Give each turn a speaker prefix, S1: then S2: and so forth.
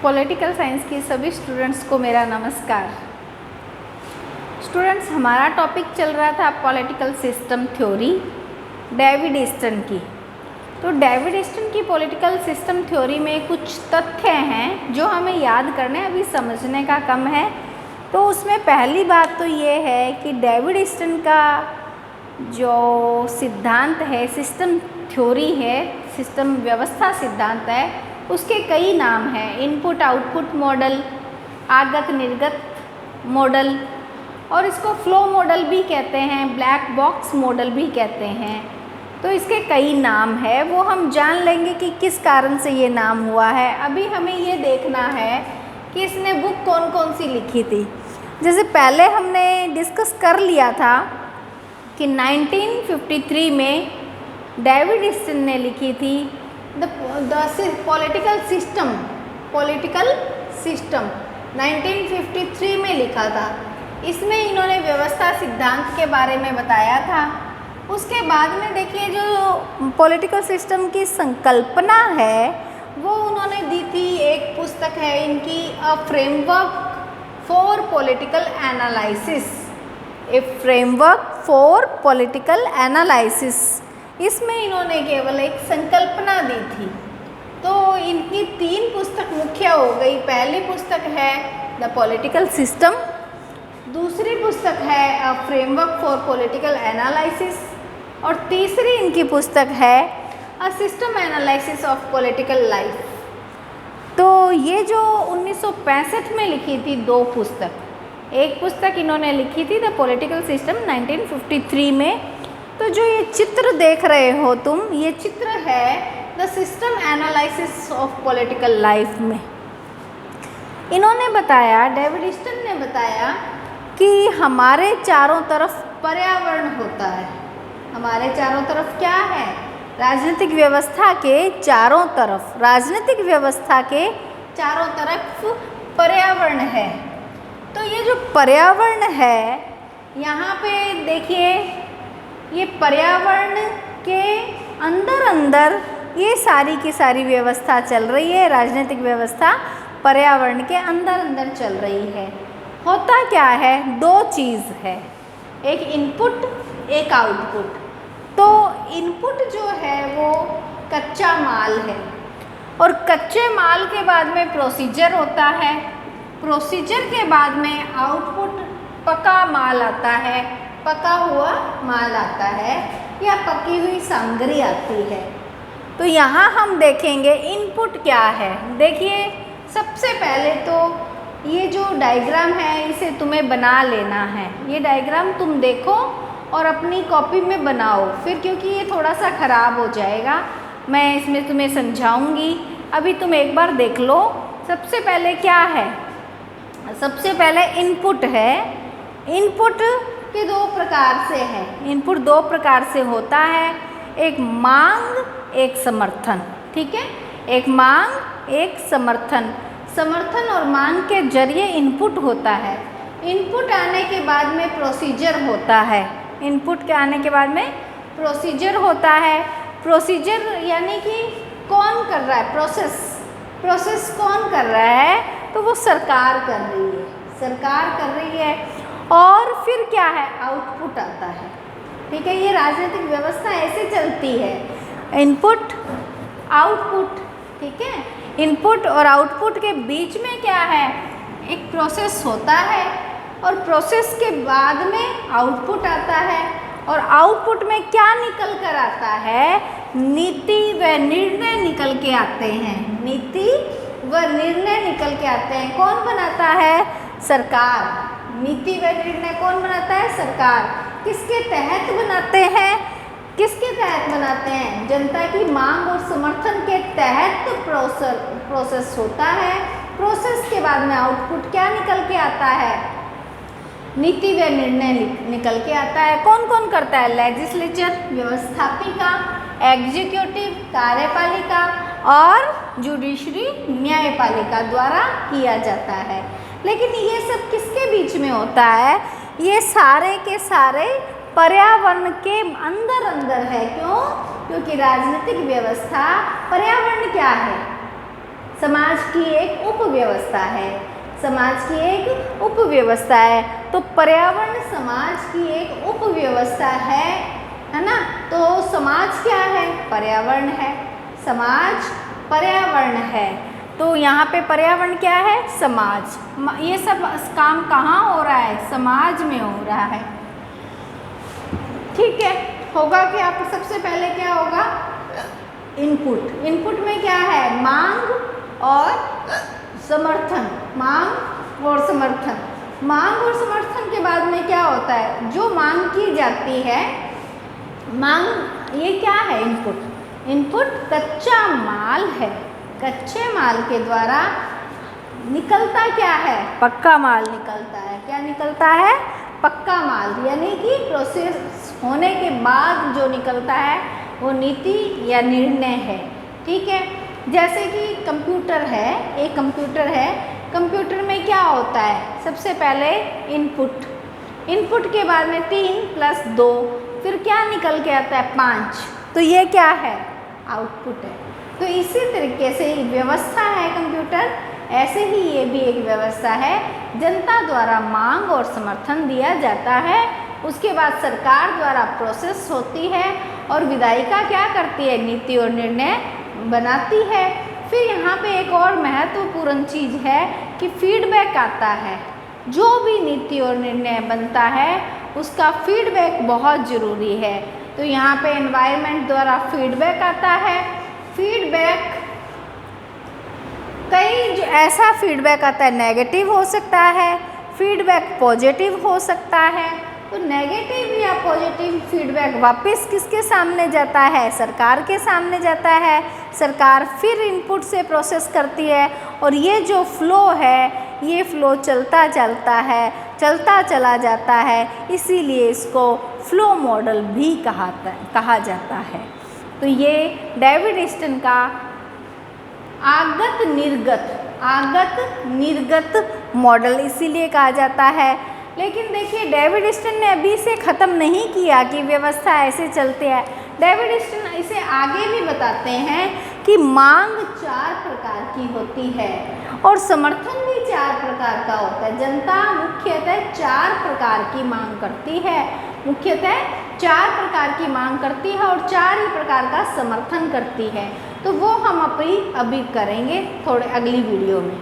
S1: Political science की सभी students को मेरा नमस्कार। स्टूडेंट्स, हमारा टॉपिक चल रहा था political system theory David Easton की। तो डेविड ईस्टन की पॉलिटिकल सिस्टम थ्योरी में कुछ तथ्य हैं जो हमें याद करने, अभी समझने का कम है। तो उसमें पहली बात तो ये है कि डेविड ईस्टन का जो सिद्धांत है, सिस्टम थ्योरी है, सिस्टम व्यवस्था सिद्धांत है, उसके कई नाम हैं। इनपुट आउटपुट मॉडल, आगत निर्गत मॉडल, और इसको फ्लो मॉडल भी कहते हैं, ब्लैक बॉक्स मॉडल भी कहते हैं। तो इसके कई नाम है, वो हम जान लेंगे कि किस कारण से ये नाम हुआ है। अभी हमें ये देखना है कि इसने बुक कौन कौन सी लिखी थी। जैसे पहले हमने डिस्कस कर लिया था कि 1953 में डेविड ईस्टन ने लिखी थी द पॉलिटिकल सिस्टम 1953 में लिखा था। इसमें इन्होंने व्यवस्था सिद्धांत के बारे में बताया था। उसके बाद में देखिए, जो पॉलिटिकल सिस्टम की संकल्पना है वो उन्होंने दी थी। एक पुस्तक है इनकी, a framework for political analysis, A framework for political analysis. इसमें इन्होंने केवल एक संकल्पना दी थी। तो इनकी 3 पुस्तक मुख्य हो गई। पहली पुस्तक है द पॉलिटिकल सिस्टम, दूसरी पुस्तक है a framework for political analysis, और तीसरी इनकी पुस्तक है a system analysis of political life. तो ये जो 1965 में लिखी थी 2 पुस्तक, एक पुस्तक इन्होंने लिखी थी द पॉलिटिकल सिस्टम 1953 में। तो जो ये चित्र देख रहे हो तुम, ये चित्र है the system analysis of political life में। इन्होंने बताया, डेविड ईस्टन ने बताया कि हमारे चारों तरफ पर्यावरण होता है। हमारे चारों तरफ क्या है? राजनीतिक व्यवस्था के चारों तरफ, राजनीतिक व्यवस्था के चारों तरफ पर्यावरण है। तो ये जो पर्यावरण है, यहाँ पे देखिए, ये पर्यावरण के अंदर ये सारी की सारी व्यवस्था चल रही है। राजनीतिक व्यवस्था पर्यावरण के अंदर चल रही है। होता क्या है? 2 चीज़ है, एक इनपुट, एक आउटपुट। तो इनपुट जो है वो कच्चा माल है, और कच्चे माल के बाद में प्रोसीजर होता है, प्रोसीजर के बाद में आउटपुट पका माल आता है, पका हुआ माल आता है, या पकी हुई सामग्री आती है। तो यहाँ हम देखेंगे इनपुट क्या है। देखिए, सबसे पहले तो ये जो डायग्राम है इसे तुम्हें बना लेना है। ये डायग्राम तुम देखो और अपनी कॉपी में बनाओ फिर, क्योंकि ये थोड़ा सा ख़राब हो जाएगा। मैं इसमें तुम्हें समझाऊंगी, अभी तुम एक बार देख लो। सबसे पहले क्या है? सबसे पहले इनपुट है। इनपुट के 2 प्रकार से है। इनपुट 2 प्रकार से होता है, एक मांग, एक समर्थन। ठीक है, एक मांग, एक समर्थन। समर्थन और मांग के जरिए इनपुट होता है। इनपुट आने के बाद में प्रोसीजर होता है। इनपुट के आने के बाद में प्रोसीजर होता है। प्रोसीजर यानी कि कौन कर रहा है? प्रोसेस कौन कर रहा है? तो वो सरकार कर रही है, सरकार कर रही है। और फिर क्या है? आउटपुट आता है। ठीक है, ये राजनीतिक व्यवस्था ऐसे चलती है, इनपुट आउटपुट। ठीक है, इनपुट और आउटपुट के बीच में क्या है? एक प्रोसेस होता है, और प्रोसेस के बाद में आउटपुट आता है, और आउटपुट में क्या निकल कर आता है? नीति व निर्णय निकल के आते हैं। नीति व निर्णय निकल के आते हैं। कौन बनाता है? सरकार। नीति व निर्णय कौन बनाता है? सरकार। किसके तहत बनाते हैं? किसके तहत बनाते हैं? जनता की मांग और समर्थन के तहत प्रोसेस होता है। प्रोसेस के बाद में आउटपुट क्या निकल के आता है? नीति व निर्णय निकल के आता है। कौन कौन करता है? लेजिस्लेचर, व्यवस्थापिका, एग्जीक्यूटिव, कार्यपालिका, और जुडिशरी, न्यायपालिका द्वारा किया जाता है। लेकिन ये सब किसके बीच में होता है? ये सारे के सारे पर्यावरण के अंदर है। क्यों? क्योंकि राजनीतिक व्यवस्था, पर्यावरण क्या है? समाज की एक उपव्यवस्था है। समाज की एक उपव्यवस्था है। तो पर्यावरण समाज की एक उपव्यवस्था है ना। तो समाज क्या है? पर्यावरण है। समाज पर्यावरण है। तो यहाँ पे पर्यावरण क्या है? समाज। ये सब काम कहाँ हो रहा है? समाज में हो रहा है। ठीक है, होगा कि आप सबसे पहले क्या होगा? इनपुट। इनपुट में क्या है? मांग और समर्थन। मांग और समर्थन। मांग और समर्थन के बाद में क्या होता है? जो मांग की जाती है, मांग ये क्या है? इनपुट। इनपुट कच्चा माल है। कच्चे माल के द्वारा निकलता क्या है? पक्का माल निकलता है। क्या निकलता है? पक्का माल, यानी कि प्रोसेस होने के बाद जो निकलता है वो नीति या निर्णय है। ठीक है, जैसे कि कंप्यूटर है, एक कंप्यूटर है। कंप्यूटर में क्या होता है? सबसे पहले इनपुट। इनपुट के बाद में 3 + 2, फिर क्या निकल के आता है? 5। तो ये क्या है? आउटपुट है। तो इसी तरीके से व्यवस्था है कंप्यूटर, ऐसे ही ये भी एक व्यवस्था है। जनता द्वारा मांग और समर्थन दिया जाता है, उसके बाद सरकार द्वारा प्रोसेस होती है और विधायिका क्या करती है? नीति और निर्णय बनाती है। फिर यहाँ पे एक और महत्वपूर्ण चीज़ है कि फीडबैक आता है। जो भी नीति और निर्णय बनता है उसका फीडबैक बहुत ज़रूरी है। तो यहाँ पे एनवायरनमेंट द्वारा फीडबैक आता है। फीडबैक कई ऐसा फीडबैक आता है, नेगेटिव हो सकता है, फीडबैक पॉजिटिव हो सकता है। तो नेगेटिव या पॉजिटिव फीडबैक वापस किसके सामने जाता है? सरकार के सामने जाता है। सरकार फिर इनपुट से प्रोसेस करती है और ये जो फ्लो है, ये फ्लो चलता चला जाता है। इसीलिए इसको फ्लो मॉडल भी कहा जाता है। तो ये डेविड स्टन का आगत निर्गत मॉडल इसीलिए कहा जाता है। लेकिन देखिए, डेविड स्टन ने अभी से ख़त्म नहीं किया कि व्यवस्था ऐसे चलती है। डेविड स्टन इसे आगे भी बताते हैं कि मांग 4 प्रकार की होती है और समर्थन भी 4 प्रकार का होता है। जनता मुख्यतः 4 प्रकार की मांग करती है, मुख्यतः 4 प्रकार की मांग करती है और 4 ही प्रकार का समर्थन करती है। तो वो हम अभी करेंगे थोड़े अगली वीडियो में।